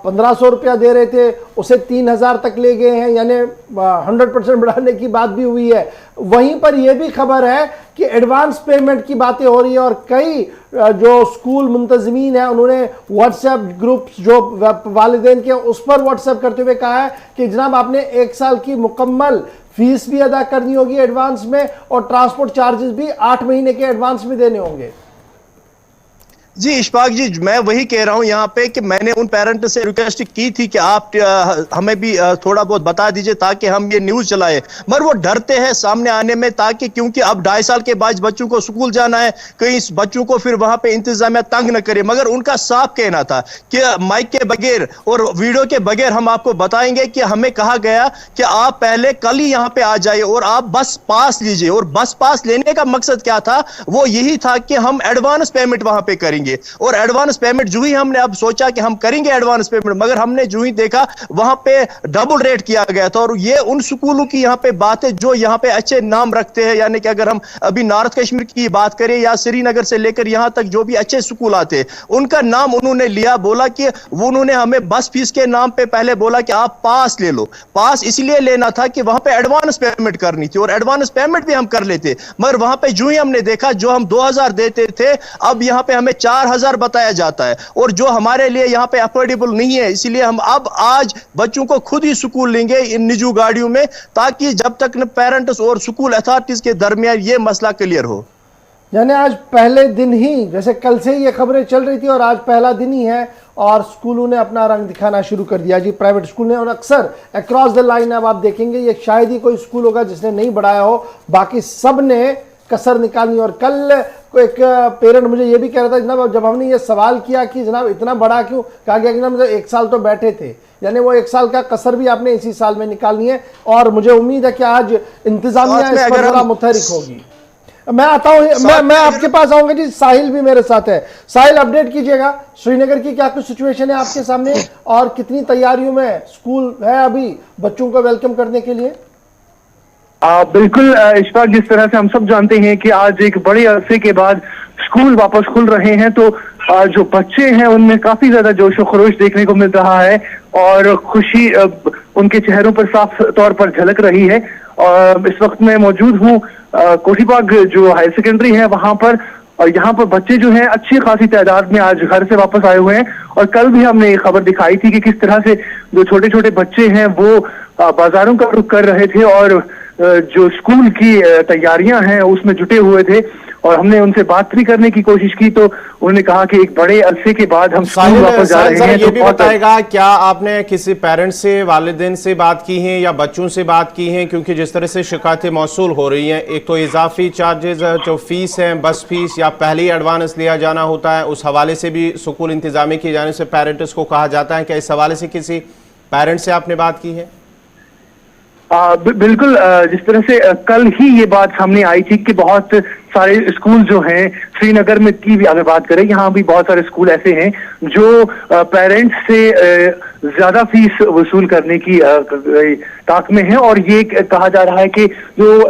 1500 रुपया दे रहे थे उसे 3000 तक ले गए हैं, यानी 100% बढ़ाने की बात भी हुई है। वहीं पर यह भी खबर है कि एडवांस पेमेंट की बातें हो रही है और कई जो स्कूल मुंतजमीन है उन्होंने व्हाट्सएप ग्रुप्स जो वालिदैन के उस पर व्हाट्सएप करते हुए कहा है कि जनाब आपने 1 साल की मुकम्मल फीस भी अदा करनी होगी एडवांस में और ट्रांसपोर्ट चार्जेस भी 8 महीने के एडवांस में देने होंगे। जी इशफाक जी, मैं वही कह रहा हूं यहाँ पे कि मैंने उन पेरेंट से रिक्वेस्ट की थी कि आप हमें भी थोड़ा बहुत बता दीजिए ताकि हम ये न्यूज चलाए, मगर वो डरते हैं सामने आने में, ताकि क्योंकि अब 2.5 साल के बाद बच्चों को स्कूल जाना है, कहीं बच्चों को फिर वहां पे इंतजामिया तंग न करे। मगर उनका साफ कहना था कि माइक के बगैर और वीडियो के बगैर हम आपको बताएंगे कि हमें कहा गया कि आप पहले कल ही यहाँ पे आ जाइए और आप बस पास लीजिए। और बस पास लेने का मकसद क्या था, वो यही था कि हम एडवांस पेमेंट वहां पे करेंगे। और एडवांस पेमेंट जो ही हमने अब सोचा कि हम करेंगे एडवांस पेमेंट, मगर हमने जो ही देखा वहां पे डबल रेट किया गया था। और ये उन स्कूलों की यहाँ पे बात है जो यहाँ पे अच्छे नाम रखते हैं, यानी कि अगर हम अभी नॉर्थ कश्मीर की बात करें या श्रीनगर से लेकर यहां तक जो भी अच्छे स्कूल आते हैं उनका नाम उन्होंने लिया। बोला कि वो उन्होंने हमें बस फीस के नाम पे पहले बोला कि आप पास ले लो। पास इसलिए लेना था कि वहां पे एडवांस पेमेंट करनी थी और एडवांस पेमेंट भी हम कर लेते, मगर वहां पे जो ही हमने देखा जो हम 2000 देते थे अब यहाँ पे हमें 4000 बताया जाता है और जो हमारे लिए यहाँ पे अफोर्डेबल नहीं है। इसलिए हम अब आज बच्चों को खुद ही स्कूल लेंगे इन निजी गाड़ियों में, ताकि जब तक न पेरेंट्स और स्कूल अथॉरिटीज के दरमियान ये मसला क्लियर हो। यानी आज पहले दिन ही, जैसे कल से ये खबरें चल रही थी और आज पहला दिन ही है और स्कूलों ने अपना रंग दिखाना शुरू कर दिया जी, प्राइवेट स्कूल ने। और अक्सर अक्रॉस द लाइन अब आप देखेंगे ये शायद ही कोई स्कूल होगा जिसने नहीं बढ़ाया हो, बाकी सब ने कसर निकालनी। और कल एक पेरेंट मुझे ये भी कह रहा था जनाब, जब हमने ये सवाल किया कि जनाब इतना बड़ा क्यों, कहा गया कि जनाब 1 साल तो बैठे थे, यानी वो 1 साल का कसर भी आपने इसी साल में निकालनी है। और मुझे उम्मीद है कि आज इंतजामिया इस पर बड़ा मुतहरिक होगी। मैं आता हूँ, मैं आपके पास आऊंगा जी। साहिल भी मेरे साथ है। साहिल अपडेट कीजिएगा, श्रीनगर की क्या कुछ सिचुएशन है आपके सामने और कितनी तैयारियों में स्कूल है अभी बच्चों को वेलकम करने के लिए? बिल्कुल इशफाक, जिस तरह से हम सब जानते हैं कि आज एक बड़े अरसे के बाद स्कूल वापस खुल रहे हैं, तो जो बच्चे हैं उनमें काफी ज्यादा जोश और खरोश देखने को मिल रहा है और खुशी उनके चेहरों पर साफ तौर पर झलक रही है। और इस वक्त मैं मौजूद हूँ कोठीबाग जो हायर सेकेंडरी है वहां पर, और यहाँ पर बच्चे जो हैं अच्छी खासी तादाद में आज घर से वापस आए हुए हैं। और कल भी हमने ये खबर दिखाई थी कि किस तरह से जो छोटे छोटे बच्चे हैं वो बाजारों का रुख कर रहे थे और जो स्कूल की तैयारियां हैं उसमें जुटे हुए थे। और हमने उनसे बात भी करने की कोशिश की तो उन्होंने कहा कि एक बड़े अरसे के बाद हम स्कूल वापस जा रहे हैं। ये भी बताएगा, क्या आपने किसी पेरेंट्स से, वालिदैन से बात की है या बच्चों से बात की है? क्योंकि जिस तरह से शिकायतें मौसूल हो रही हैं, एक तो इजाफी चार्जेस जो फीस है, बस फीस या पहले ही एडवांस लिया जाना होता है, उस हवाले से भी स्कूल इंतजामिया की जाने से पेरेंट्स को कहा जाता है। क्या इस हवाले से किसी पेरेंट्स से आपने बात की है? बिल्कुल, जिस तरह से कल ही ये बात सामने आई थी कि बहुत सारे स्कूल जो हैं श्रीनगर में की भी अगर बात करें, यहाँ भी बहुत सारे स्कूल ऐसे हैं जो पेरेंट्स से ज्यादा फीस वसूल करने की ताक में है। और ये कहा जा रहा है कि जो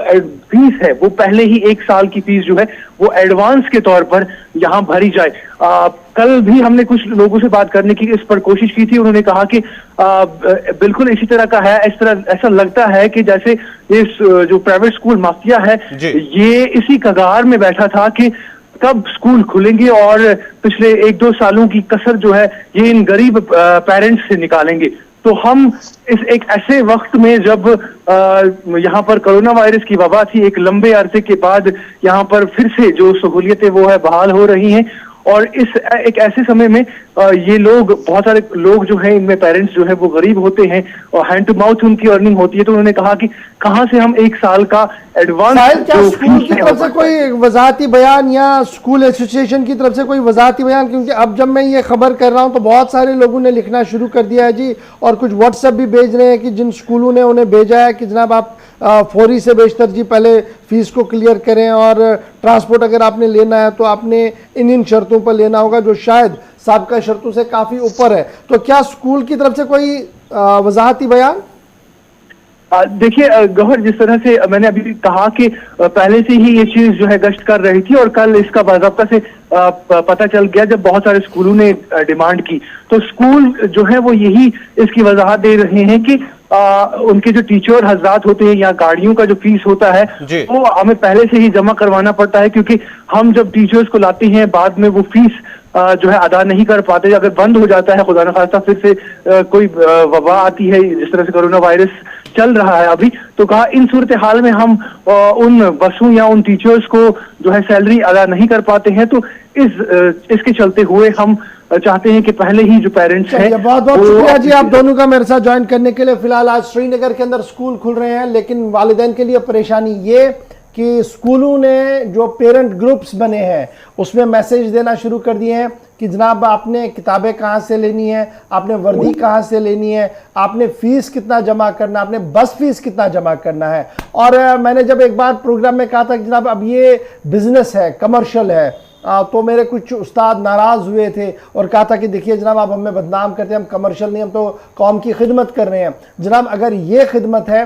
फीस है वो पहले ही 1 साल की फीस जो है वो एडवांस के तौर पर यहाँ भरी जाए। कल भी हमने कुछ लोगों से बात करने की इस पर कोशिश की थी। उन्होंने कहा कि बिल्कुल इसी तरह का है, इस तरह ऐसा लगता है कि जैसे इस जो प्राइवेट स्कूल माफिया है ये इसी कगार में बैठा था कि कब स्कूल खुलेंगे और पिछले 1-2 सालों की कसर जो है ये इन गरीब पेरेंट्स से निकालेंगे। तो हम इस एक ऐसे वक्त में जब यहाँ पर कोरोना वायरस की वबा थी, एक लंबे अरसे के बाद यहाँ पर फिर से जो सहूलियतें वो है बहाल हो रही हैं, और इस एक ऐसे समय में ये लोग, बहुत सारे लोग जो हैं इनमें पेरेंट्स जो है वो गरीब होते हैं और हैंड टू माउथ उनकी अर्निंग होती है। तो उन्होंने कहा कि कहां से हम 1 साल का एडवांस, क्या स्कूल की तरफ से कोई वजाहती बयान या स्कूल एसोसिएशन की तरफ से कोई वजाहती बयान? क्योंकि अब जब मैं ये खबर कर रहा हूं तो बहुत सारे लोगों ने लिखना शुरू कर दिया है जी, और कुछ व्हाट्सएप भी भेज रहे हैं कि जिन स्कूलों ने उन्हें भेजा है कि जनाब आप फौरी से बेशतर जी पहले फीस को क्लियर करें, और ट्रांसपोर्ट अगर आपने लेना है तो आपने इन शर्तों पर लेना होगा जो शायद साबिका शर्तों से काफ़ी ऊपर है। तो क्या स्कूल की तरफ से कोई वजाहती बयान? देखिए गौहर, जिस तरह से मैंने अभी कहा कि पहले से ही ये चीज जो है गश्त कर रही थी और कल इसका बाज़ाब्ता से पता चल गया जब बहुत सारे स्कूलों ने डिमांड की, तो स्कूल जो है वो यही इसकी वजाहत दे रहे हैं कि उनके जो टीचर हजरात होते हैं या गाड़ियों का जो फीस होता है वो हमें पहले से ही जमा करवाना पड़ता है, क्योंकि हम जब टीचर्स को लाते हैं बाद में वो फीस जो है अदा नहीं कर पाते। अगर बंद हो जाता है खुदा न खास्ता, फिर से कोई वबा आती है जिस तरह से कोरोना वायरस चल रहा है अभी, तो कहा इन सूरत हाल में हम उन बसों या उन टीचर्स को जो है सैलरी अदा नहीं कर पाते हैं। तो इसके चलते हुए हम चाहते हैं कि पहले ही जो पेरेंट्स हैं। बहुत बहुत शुक्रिया जी आप दोनों का मेरे साथ ज्वाइन करने के लिए। फिलहाल आज श्रीनगर के अंदर स्कूल खुल रहे हैं, लेकिन वालिदैन के लिए परेशानी ये कि स्कूलों ने जो पेरेंट ग्रुप्स बने हैं उसमें मैसेज देना शुरू कर दिए हैं कि जनाब आपने किताबें कहाँ से लेनी है, आपने वर्दी कहाँ से लेनी है, आपने फीस कितना जमा करना, आपने बस फीस कितना जमा करना है। और मैंने जब एक बार प्रोग्राम में कहा था कि जनाब अब ये बिजनेस है, कमर्शियल है, तो मेरे कुछ उस्ताद नाराज़ हुए थे और कहा था कि देखिए जनाब आप हमें बदनाम करते हैं, हम कमर्शियल नहीं, हम तो कौम की खिदमत कर रहे हैं। जनाब अगर ये खिदमत है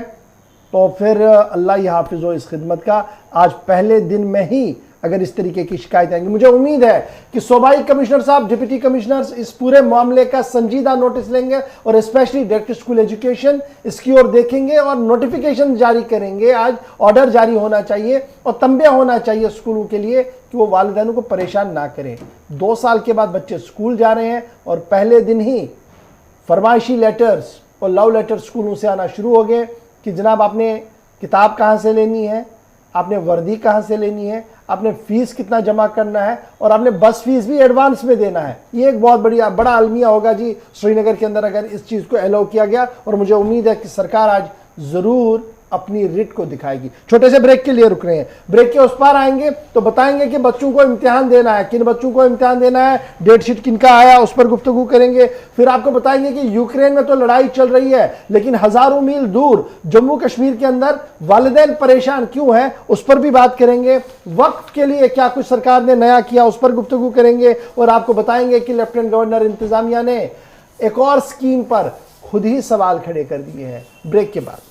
तो फिर अल्लाह ही हाफिज़ हो इस खिदमत का। आज पहले दिन में ही अगर इस तरीके की शिकायत आएंगी, मुझे उम्मीद है कि सूबाई कमिश्नर साहब, डिप्टी कमिश्नर्स इस पूरे मामले का संजीदा नोटिस लेंगे और स्पेशली डायरेक्टर स्कूल एजुकेशन इसकी ओर देखेंगे और नोटिफिकेशन जारी करेंगे। आज ऑर्डर जारी होना चाहिए और तंबे होना चाहिए स्कूलों के लिए कि वो वालिदैन को परेशान ना करें। 2 साल के बाद बच्चे स्कूल जा रहे हैं और पहले दिन ही फरमाइशी लेटर्स और लव लेटर स्कूलों से आना शुरू हो गए कि जनाब आपने किताब कहाँ से लेनी है, आपने वर्दी कहाँ से लेनी है, आपने फीस कितना जमा करना है और आपने बस फीस भी एडवांस में देना है। ये एक बहुत बड़ा अलमिया होगा जी श्रीनगर के अंदर अगर इस चीज़ को अलाउ किया गया, और मुझे उम्मीद है कि सरकार आज ज़रूर अपनी रिट को दिखाएगी। छोटे से ब्रेक के लिए रुक रहे हैं, ब्रेक के उस पार आएंगे तो बताएंगे कि बच्चों को इम्तिहान देना है, किन बच्चों को इम्तिहान देना है, डेट शीट किनका आया उस पर गुफ्तगू करेंगे। फिर आपको बताएंगे कि यूक्रेन में तो लड़ाई चल रही है लेकिन हजारों मील दूर जम्मू कश्मीर के अंदर वालिदैन परेशान क्यों है, उस पर भी बात करेंगे। वक्त के लिए क्या कुछ सरकार ने नया किया उस पर गुफ्तगू करेंगे और आपको बताएंगे कि लेफ्टिनेंट गवर्नर इंतजामिया ने एक और स्कीम पर खुद ही सवाल खड़े कर दिए हैं। ब्रेक के बाद